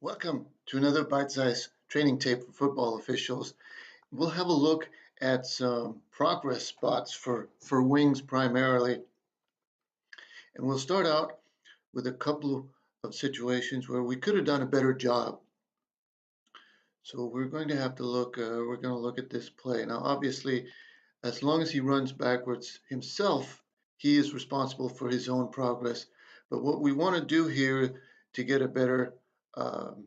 Welcome to another bite-sized training tape for football officials. We'll have a look at some progress spots for wings primarily. And we'll start out with a couple of situations where we could have done a better job. So we're going to have to look, we're going to look at this play. Now, obviously, as long as he runs backwards himself, he is responsible for his own progress. But what we want to do here to get a um,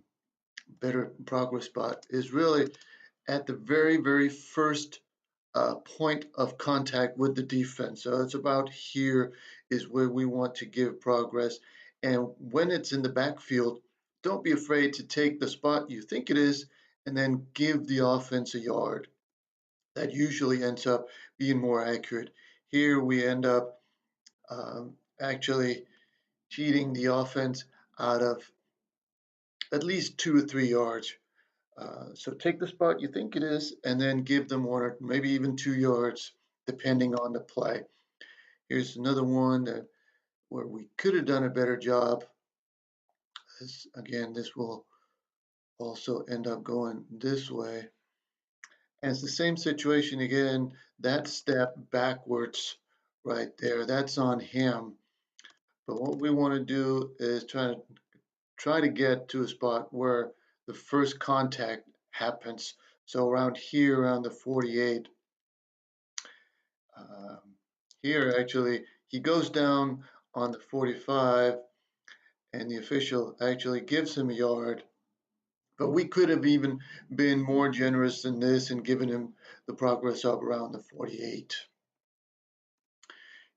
better progress spot is really at the very first point of contact with the defense. So it's about here is where we want to give progress. And when it's in the backfield, don't be afraid to take the spot you think it is and then give the offense a yard. That usually ends up being more accurate. Here we end up actually cheating the offense out of at least 2 or 3 yards. So take the spot you think it is and then give them 1 or maybe even 2 yards, depending on the play. Here's another one where we could have done a better job. Again, this will also end up going this way. And it's the same situation again, that step backwards right there, that's on him. But what we want to do is try to get to a spot where the first contact happens. So around here, around the 48. Um, Here, actually, he goes down on the 45, and the official actually gives him a yard. But we could have even been more generous than this and given him the progress up around the 48.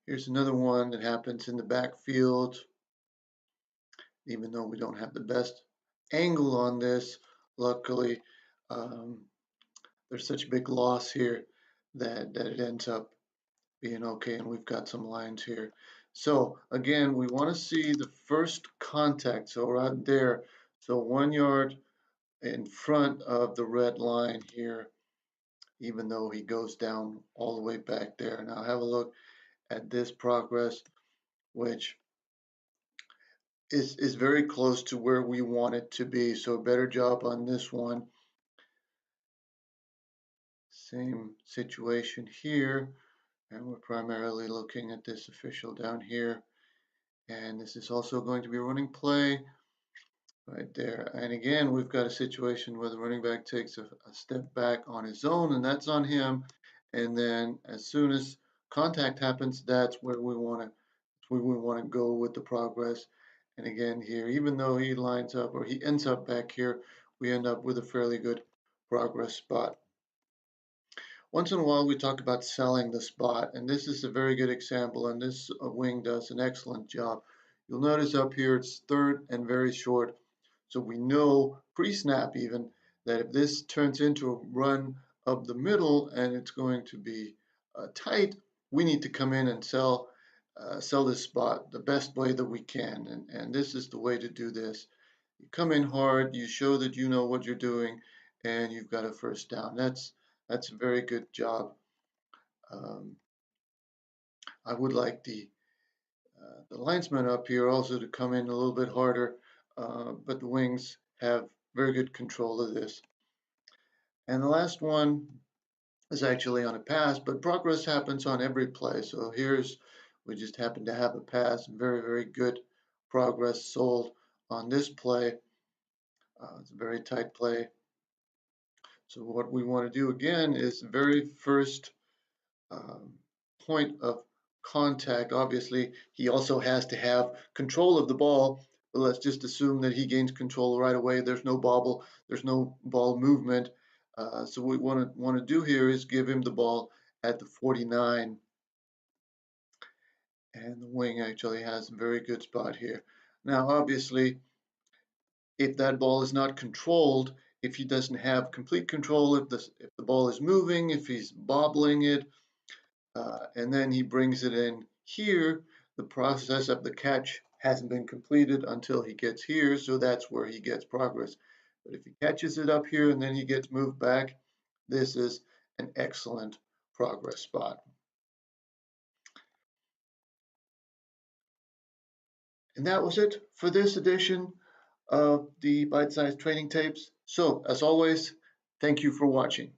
Here's another one that happens in the backfield. Even though we don't have the best angle on this, luckily, um, there's such a big loss here that it ends up being okay, and we've got some lines here. So again, we want to see the first contact, so right there, so 1 yard in front of the red line here, even though he goes down all the way back there. Now have a look at this progress, which is very close to where we want it to be. So better job on this one. Same situation here, and we're primarily looking at this official down here. And this is also going to be a running play right there. And again, we've got a situation where the running back takes a step back on his own, and that's on him. And then as soon as contact happens, that's where we want to go with the progress. And again here, even though he lines up or he ends up back here, we end up with a fairly good progress spot. Once in a while, we talk about selling the spot, and this is a very good example, and this wing does an excellent job. You'll notice up here it's third and very short, so we know pre-snap even that if this turns into a run up the middle and it's going to be tight, we need to come in and sell this spot the best way that we can, and this is the way to do this. You come in hard, you show that you know what you're doing, and you've got a first down. That's a very good job. Um, I would like the linesman up here also to come in a little bit harder, but the wings have very good control of this. And the last one is actually on a pass, but progress happens on every play. So we just happen to have a pass, very good progress sold on this play. It's a very tight play. So what we want to do again is the very first um, point of contact. Obviously, he also has to have control of the ball, but let's just assume that he gains control right away. There's no bobble, there's no ball movement. So what we want to do here is give him the ball at the 49. And the wing actually has a very good spot here. Now, obviously, if that ball is not controlled, if he doesn't have complete control, if the ball is moving, if he's bobbling it, and then he brings it in here, the process of the catch hasn't been completed until he gets here, so that's where he gets progress. But if he catches it up here and then he gets moved back, this is an excellent progress spot. And that was it for this edition of the bite-sized training tapes. So, as always, thank you for watching.